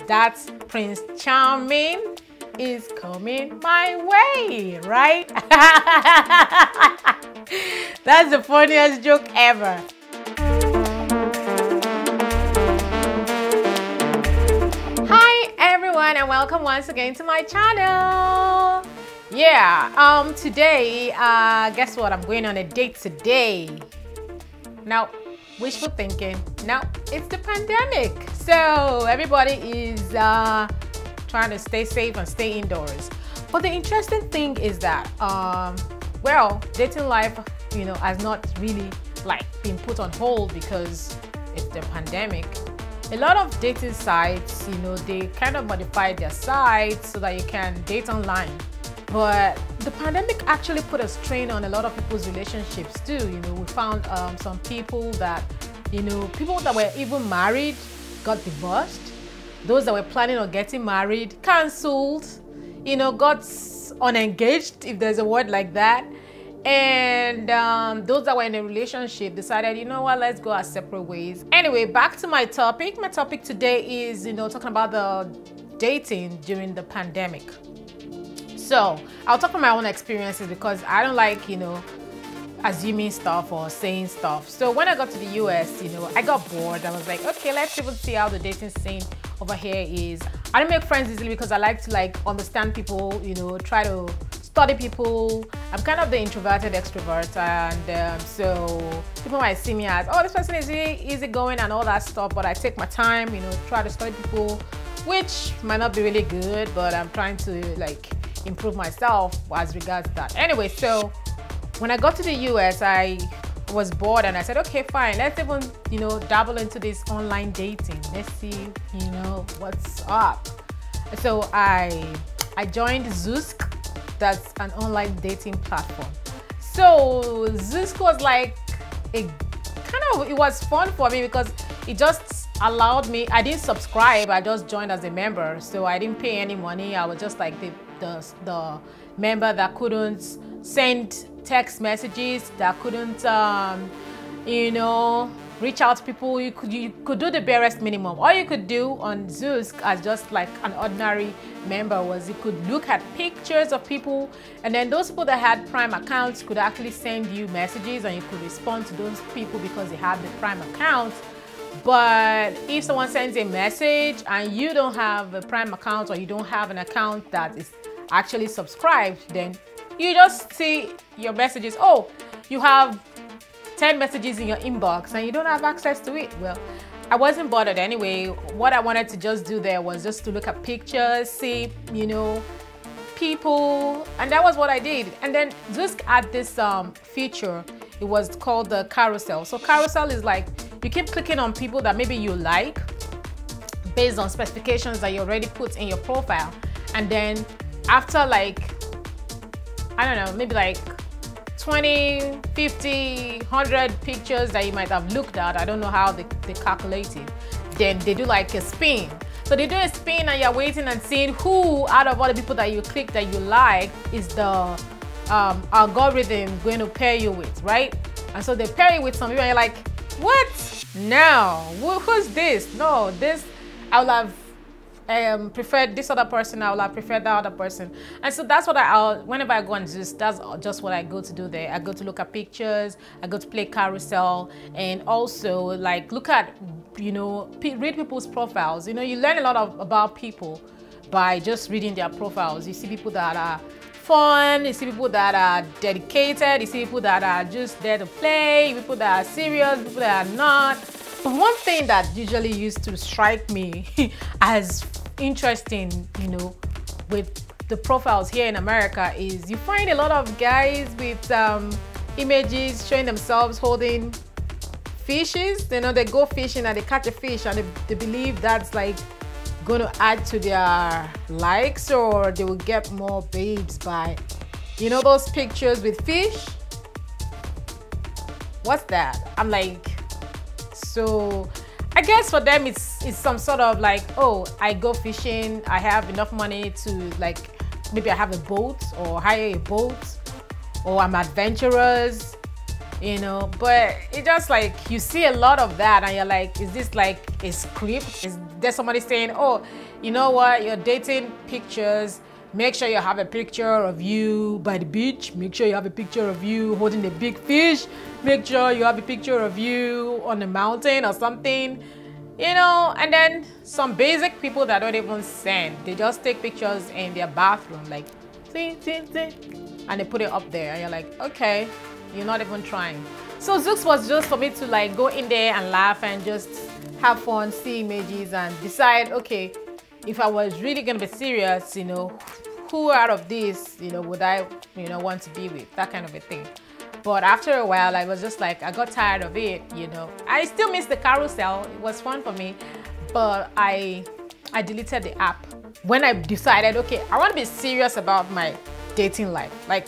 That's Prince Charming is coming my way, right? That's the funniest joke ever. Hi everyone, and welcome once again to my channel. Yeah, today, guess what? I'm going on a date today. Now, wishful thinking. Now, it's the pandemic, so everybody is trying to stay safe and stay indoors. But the interesting thing is that, well, dating life, has not really been put on hold because it's the pandemic. A lot of dating sites, they kind of modified their sites so that you can date online. But the pandemic actually put a strain on a lot of people's relationships too. We found some people that, people that were even married got divorced. Those that were planning on getting married cancelled, got unengaged, if there's a word like that. And those that were in a relationship decided, you know what, let's go our separate ways. Anyway, back to my topic. My topic today is, talking about the dating during the pandemic. So I'll talk from my own experiences because I don't like, assuming stuff or saying stuff. So when I got to the US, I got bored. I was like, okay, let's even see how the dating scene over here is. I don't make friends easily because I like to understand people, try to study people. I'm kind of the introverted extrovert, and so people might see me as, oh, this person is really easygoing and all that stuff, but I take my time, try to study people, which might not be really good, but I'm trying to improve myself as regards that. Anyway, so when I got to the US, I was bored and I said, okay, fine, let's even, dabble into this online dating. Let's see, what's up. So I joined Zoosk. That's an online dating platform. So Zoosk was it was fun for me because it just allowed me, I didn't subscribe, I just joined as a member. So I didn't pay any money. I was just like the member that couldn't send text messages, that couldn't reach out to people. You could do the barest minimum. All you could do on Zoosk as just like an ordinary member was you could look at pictures of people, and then those people that had Prime accounts could actually send you messages and you could respond to those people because they had the Prime account. But if someone sends a message and you don't have a Prime account or you don't have an account that is actually subscribed, then you just see your messages. Oh, you have 10 messages in your inbox and you don't have access to it. Well, I wasn't bothered anyway. What I wanted to just do there was just to look at pictures, see, people, and that was what I did. And then Zoosk had this feature. It was called the carousel. So carousel is you keep clicking on people that maybe you like based on specifications that you already put in your profile. And then after I don't know, maybe 20, 50, 100 pictures that you might have looked at, I don't know how they calculate it, then they do a spin. So they do a spin and you're waiting and seeing who out of all the people that you click that you like is the algorithm going to pair you with, right? And so they pair you with some people and you're like, what? No, who's this? No, this, I would have preferred this other person, I would have preferred that other person. And so that's what whenever I go on Zoosk, that's just what I go to do there. I go to look at pictures, I go to play carousel, and also look at, read people's profiles. You learn a lot about people by just reading their profiles. You see people that are fun, you see people that are dedicated, you see people that are just there to play, people that are serious, people that are not. But one thing that usually used to strike me as interesting, with the profiles here in America is you find a lot of guys with images showing themselves holding fishes. They go fishing and they catch a fish and they believe that's going to add to their likes, or they will get more babes by, those pictures with fish. What's that? I'm so I guess for them it's some sort of oh, I go fishing, I have enough money to maybe I have a boat or hire a boat, or I'm adventurous, but it's just you see a lot of that and you're like, is this a script? there's somebody saying, oh, you know what, you're dating pictures, make sure you have a picture of you by the beach, make sure you have a picture of you holding a big fish, make sure you have a picture of you on a mountain or something, you know. And then some basic people that don't even send, they just take pictures in their bathroom, like, see, and they put it up there, and you're like, okay, you're not even trying. So Zooks was just for me to like go in there and laugh and just have fun, see images, and decide, okay, if I was really gonna be serious, you know, who out of this, you know, would I, you know, want to be with, that kind of a thing. But after a while, I was just like, I got tired of it, you know. I still miss the carousel, it was fun for me, but I deleted the app when I decided, okay, I want to be serious about my dating life, like,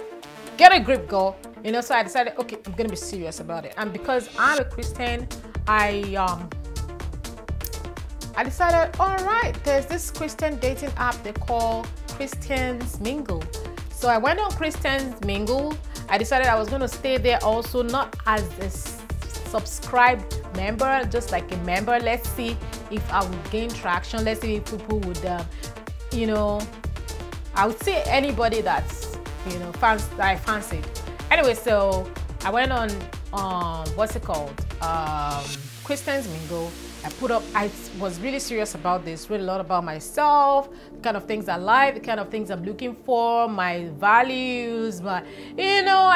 get a grip, girl, you know. So I decided, okay, I'm gonna be serious about it. And because I'm a Christian, I decided, all right, there's this Christian dating app they call Christians Mingle. So I went on Christians Mingle. I decided I was going to stay there also, not as a subscribed member, just like a member. Let's see if I would gain traction. Let's see if people would, you know, I would see anybody that's, you know, that I fancied. Anyway, so I went on, what's it called? Christians Mingle. I was really serious about this, read a lot about myself, the kind of things I like, the kind of things I'm looking for, my values, my, you know,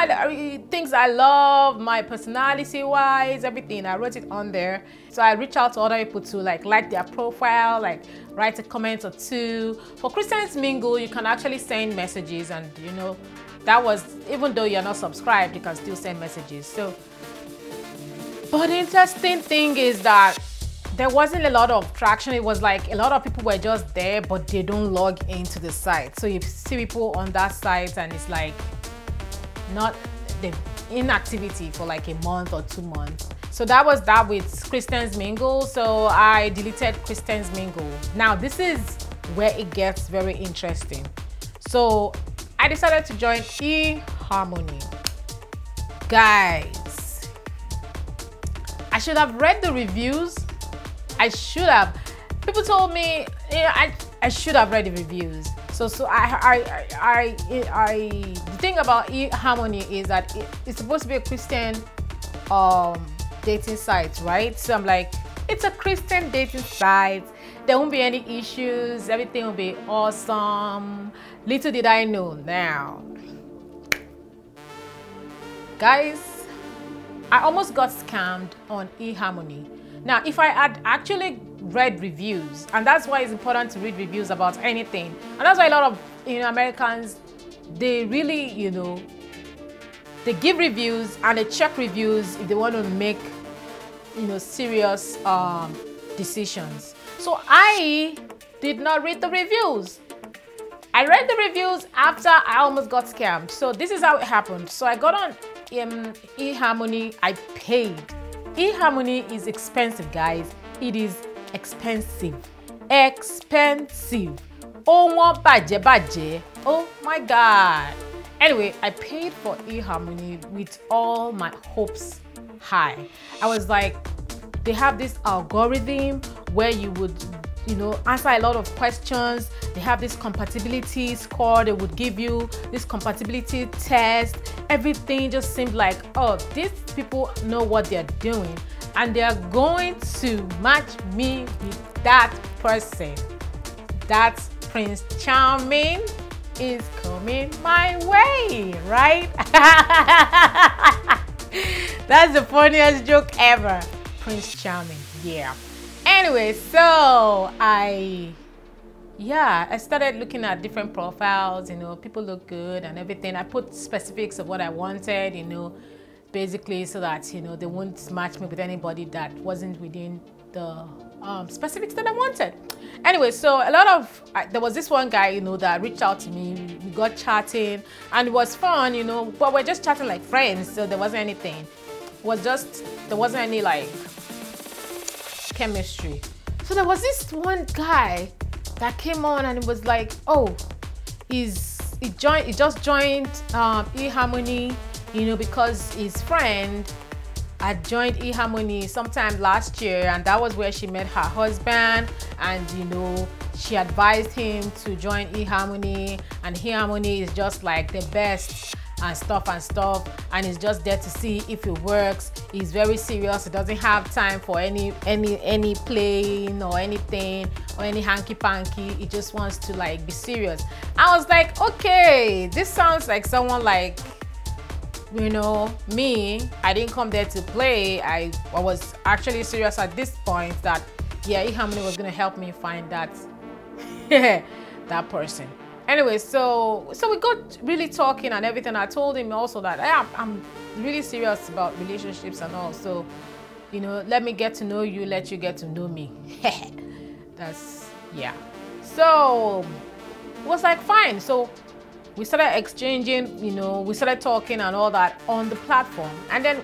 things I love, my personality-wise, everything. I wrote it on there. So I reached out to other people to like their profile, like write a comment or two. For Christians Mingle, you can actually send messages, and you know, that was, even though you're not subscribed, you can still send messages. So, but the interesting thing is that there wasn't a lot of traction. It was like a lot of people were just there, but they don't log into the site. So you see people on that site and it's like not the inactivity for like a month or 2 months. So that was that with Christians Mingle. So I deleted Christians Mingle. Now this is where it gets very interesting. So I decided to join eHarmony. Guys, I should have read the reviews. I should have. People told me, yeah, I should have read the reviews. So the thing about eHarmony is that it's supposed to be a Christian dating site, right? So I'm like, it's a Christian dating site. There won't be any issues. Everything will be awesome. Little did I know now. Guys, I almost got scammed on eHarmony. Now, if I had actually read reviews, and that's why it's important to read reviews about anything, and that's why a lot of, you know, Americans, they really, you know, they give reviews and they check reviews if they want to make, you know, serious decisions. So I did not read the reviews. I read the reviews after I almost got scammed. So this is how it happened. So I got on eHarmony. I paid. eHarmony is expensive, guys. It is expensive. Expensive. Oh my God. Anyway, I paid for eHarmony with all my hopes high. I was like, they have this algorithm where you would, you know, answer a lot of questions. They have this compatibility score. They would give you this compatibility test. Everything just seemed like, oh, these people know what they're doing and they're going to match me with that person. That Prince Charming is coming my way, right? That's the funniest joke ever. Prince Charming, yeah. Anyway, so I started looking at different profiles, you know, people look good and everything. I put specifics of what I wanted, you know, basically so that, you know, they won't match me with anybody that wasn't within the specifics that I wanted. Anyway, so there was this one guy, you know, that reached out to me. We got chatting and it was fun, you know, but we're just chatting like friends. So there wasn't anything. There wasn't any like chemistry. So there was this one guy that came on and it was like, oh, he just joined eHarmony, you know, because his friend I joined eHarmony sometime last year, and that was where she met her husband, and you know, she advised him to join eHarmony, and eHarmony is just like the best and stuff, and he's just there to see if it works. He's very serious. He doesn't have time for any playing or anything or any hanky-panky. He just wants to like be serious. I was like, okay, this sounds like someone like, you know, me. I didn't come there to play. I was actually serious at this point that, yeah, eHarmony was gonna help me find that that person. Anyway, so we got really talking and everything. I told him also that I'm really serious about relationships and all. So, you know, let me get to know you, let you get to know me. That's, yeah. So it was like fine. So we started exchanging, you know, we started talking and all that on the platform. And then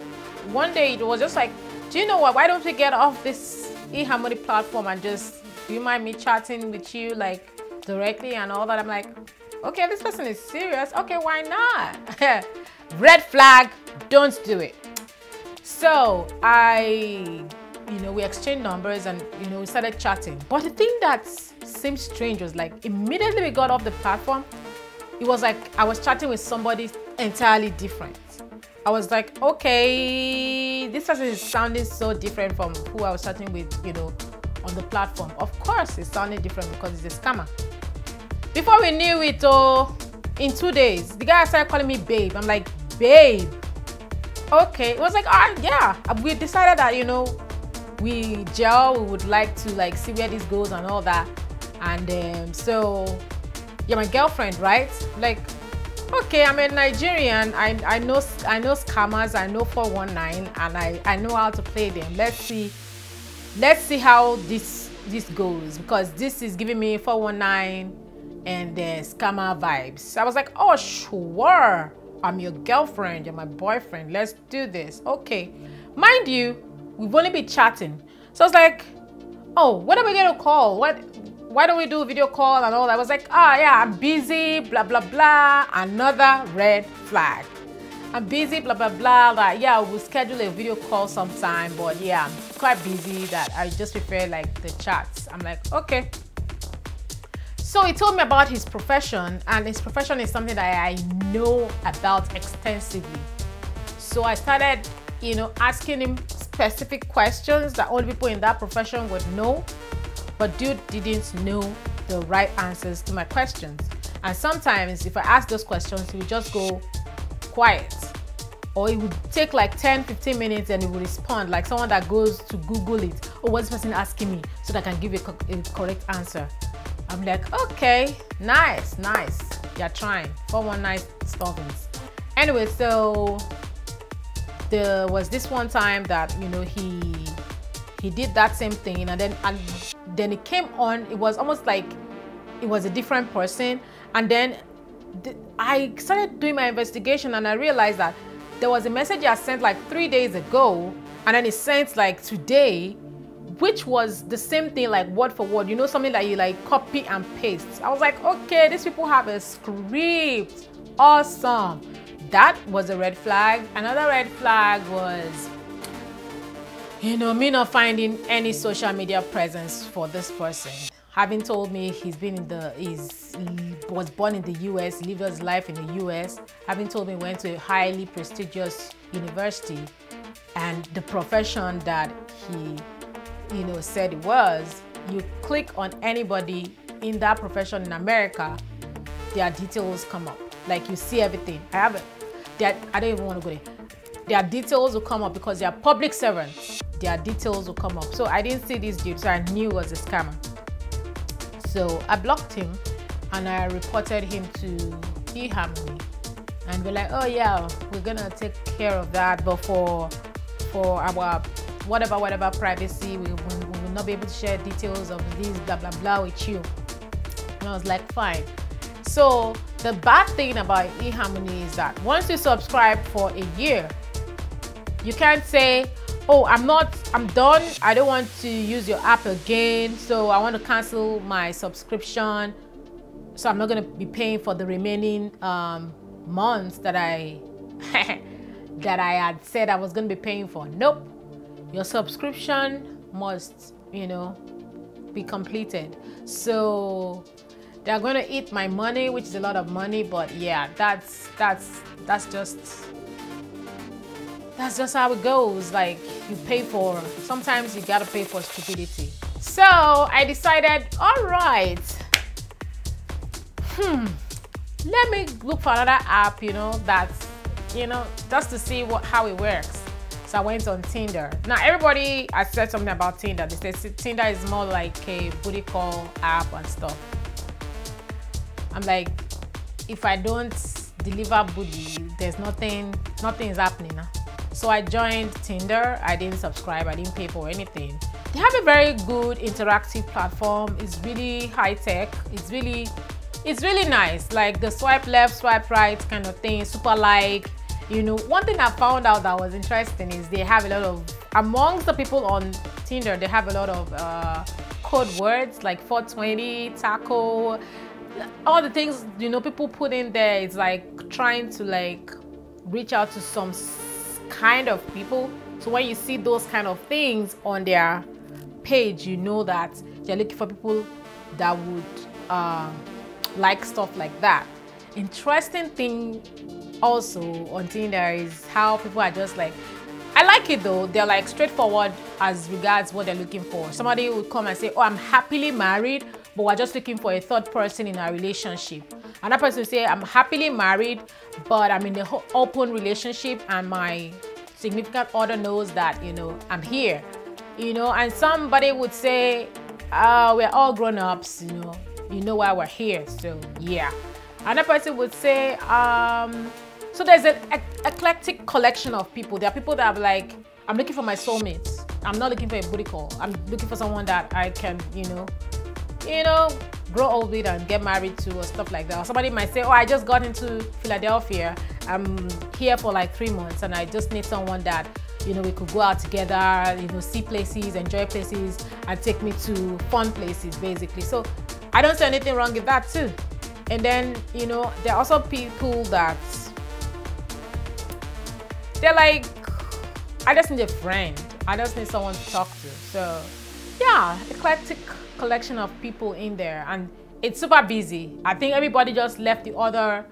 one day it was just like, do you know what? Why don't we get off this eHarmony platform and just, do you mind me chatting with you like directly and all that? I'm like, okay, this person is serious. Okay, why not? Red flag, don't do it. So you know, we exchanged numbers and, you know, we started chatting. But the thing that seemed strange was like, immediately we got off the platform, it was like I was chatting with somebody entirely different. I was like, okay, this person is sounding so different from who I was chatting with, you know, on the platform. Of course, it's sounding different because it's a scammer. Before we knew it, in 2 days, the guy started calling me babe. I'm like, babe. Okay. It was like, yeah. We decided that, you know, we gel. We would like to like see where this goes and all that. And so, you're my girlfriend, right? Like, okay, I'm a Nigerian. I know scammers. I know 419, and I know how to play them. Let's see how this goes, because this is giving me 419 and scammer vibes. I was like, oh sure, I'm your girlfriend, you're my boyfriend, let's do this. Okay, mind you, we've only been chatting. So I was like, oh, what are we gonna call? Why don't we do a video call and all that? I was like, yeah, I'm busy, blah blah blah. Another red flag. I'm busy, blah blah blah. Like, yeah, we'll schedule a video call sometime, but yeah, I'm quite busy that I just prefer like the chats. I'm like, okay. So he told me about his profession, and his profession is something that I know about extensively. So I started, you know, asking him specific questions that only people in that profession would know, but dude didn't know the right answers to my questions. And sometimes if I ask those questions, he would just go quiet, or it would take like 10-15 minutes and he would respond like someone that goes to Google it. Oh, what's this person asking me, so that I can give a correct answer. I'm like, okay, nice. You're trying. 419 stuffings. Anyway, so there was this one time that, you know, he did that same thing, and then it came on. It was almost like it was a different person, and then I started doing my investigation, and I realized that there was a message I sent like 3 days ago, and then it sent like today, which was the same thing, like word for word, you know, something that you like copy and paste. I was like, okay, these people have a script. Awesome. That was a red flag. Another red flag was, you know, me not finding any social media presence for this person. Having told me he's was born in the US, lived his life in the US. Having told me he went to a highly prestigious university, and the profession that he, you know, said it was, you click on anybody in that profession in America, their details come up. Like, you see everything. I don't even want to go there. Their details will come up because they are public servants. Their details will come up. So I didn't see this dude, so I knew it was a scammer. So I blocked him and I reported him to eHarmony. And we're like, oh yeah, we're gonna take care of that, but for our whatever privacy, we will not be able to share details of this blah blah blah with you. And I was like, fine. So the bad thing about eHarmony is that once you subscribe for a year, you can't say, oh, I'm done, I don't want to use your app again, so I want to cancel my subscription, so I'm not going to be paying for the remaining months that I that I had said I was going to be paying for. Nope. Your subscription must, be completed. So they're going to eat my money, which is a lot of money, but yeah, that's just how it goes. Like, you pay for, sometimes you gotta pay for stupidity. So I decided, all right, let me look for another app, that's, just to see how it works. So I went on Tinder. Now everybody has said something about Tinder. They say Tinder is more like a booty call app and stuff. I'm like, if I don't deliver booty, there's nothing is happening now. So I joined Tinder. I didn't subscribe. I didn't pay for anything. They have a very good interactive platform. It's really high tech. It's really nice. Like the swipe left, swipe right kind of thing. Super like. One thing I found out that was interesting is they have a lot of, amongst the people on Tinder, they have a lot of code words like 420, taco, all the things people put in there. It's like trying to like reach out to some kind of people. So when you see those kind of things on their page, you know that they're looking for people that would like stuff like that. Interesting thing also on Tinder is how people are just like, I like it though, they're like straightforward as regards what they're looking for. Somebody would come and say, oh, I'm happily married, but we're just looking for a third person in our relationship. Another person will say, I'm happily married, but I'm in an open relationship and my significant other knows that, I'm here. And somebody would say, we're all grown-ups, you know why we're here, so yeah. Another person would say, so there's an eclectic collection of people. There are people that are like, I'm looking for my soulmate. I'm not looking for a booty call. I'm looking for someone that I can, grow old with and get married to or stuff like that. Or somebody might say, oh, I just got into Philadelphia. I'm here for like 3 months and I just need someone that, we could go out together, see places, enjoy places, and take me to fun places, basically. So I don't see anything wrong with that too. And then, there are also people that they're like, I just need a friend. I just need someone to talk to. So yeah, eclectic collection of people in there, and it's super busy. I think everybody just left the other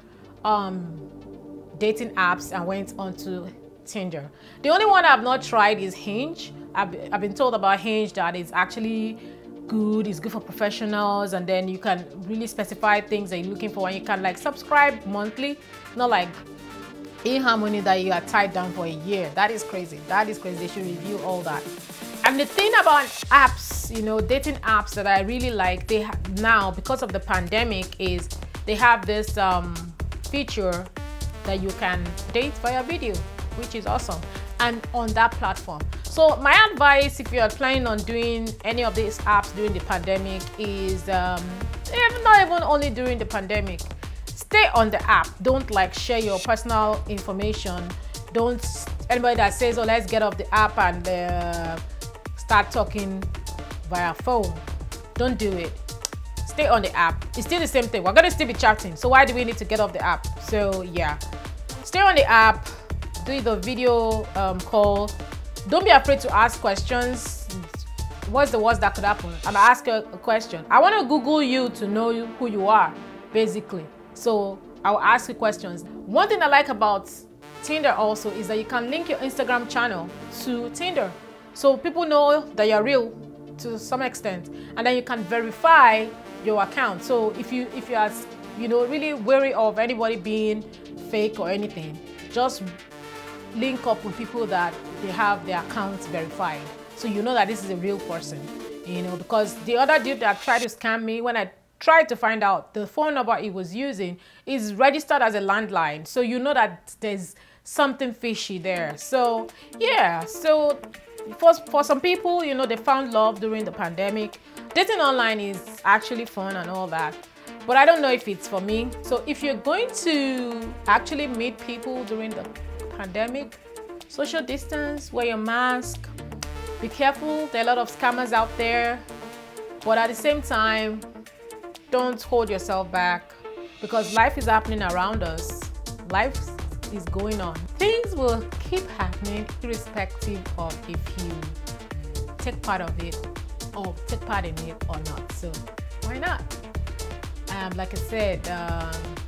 dating apps and went onto Tinder. The only one I've not tried is Hinge. I've been told about Hinge that it's actually good. It's good for professionals, and then you can really specify things that you're looking for, and you can like subscribe monthly, not like eHarmony that you are tied down for a year. That is crazy. That is crazy. They should review all that. And the thing about apps, dating apps that I really like, they now, because of the pandemic, is they have this feature that you can date via video, which is awesome, and on that platform. So my advice, if you're planning on doing any of these apps during the pandemic, is not even only during the pandemic, stay on the app. Don't like share your personal information. Don't, anybody that says, oh, let's get off the app and start talking via phone, don't do it. Stay on the app. It's still the same thing. We're gonna still be chatting, so why do we need to get off the app? So yeah, stay on the app, do the video call. Don't be afraid to ask questions. What's the worst that could happen? I'm gonna ask you a question. I want to Google you to know who you are, basically. So I'll ask you questions. One thing I like about Tinder also is that you can link your Instagram channel to Tinder, so people know that you're real to some extent, and then you can verify your account. So if you are really wary of anybody being fake or anything, just link up with people that they have their accounts verified, so you know that this is a real person. Because the other dude that tried to scam me, when I tried to find out the phone number he was using is registered as a landline, so you know that there's something fishy there. So yeah, so for some people, they found love during the pandemic. Dating online is actually fun and all that, but I don't know if it's for me. So if you're going to actually meet people during the pandemic, social distance, wear your mask, be careful. There are a lot of scammers out there, but at the same time, don't hold yourself back, because life is happening around us. Life is going on. Things will keep happening irrespective of if you take part of it or take part in it or not. So why not? Like I said,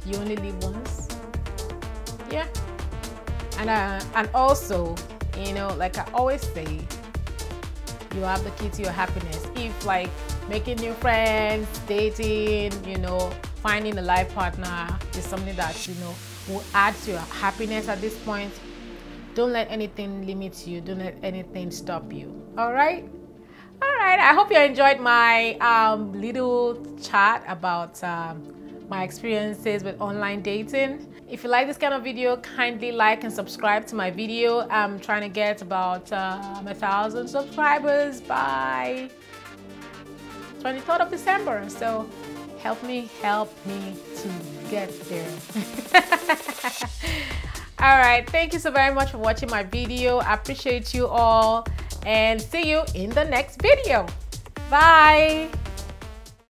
you only live once. Yeah. And also, you know, like I always say, you have the key to your happiness. If like making new friends, dating, you know, finding a life partner is something that, you know, will add to your happiness at this point, don't let anything limit you. Don't let anything stop you. All right? All right. I hope you enjoyed my little chat about my experiences with online dating. If you like this kind of video, kindly like and subscribe to my video. I'm trying to get about 1,000 subscribers by 23rd of December. So help me to get there. All right, thank you so very much for watching my video. I appreciate you all and see you in the next video. Bye.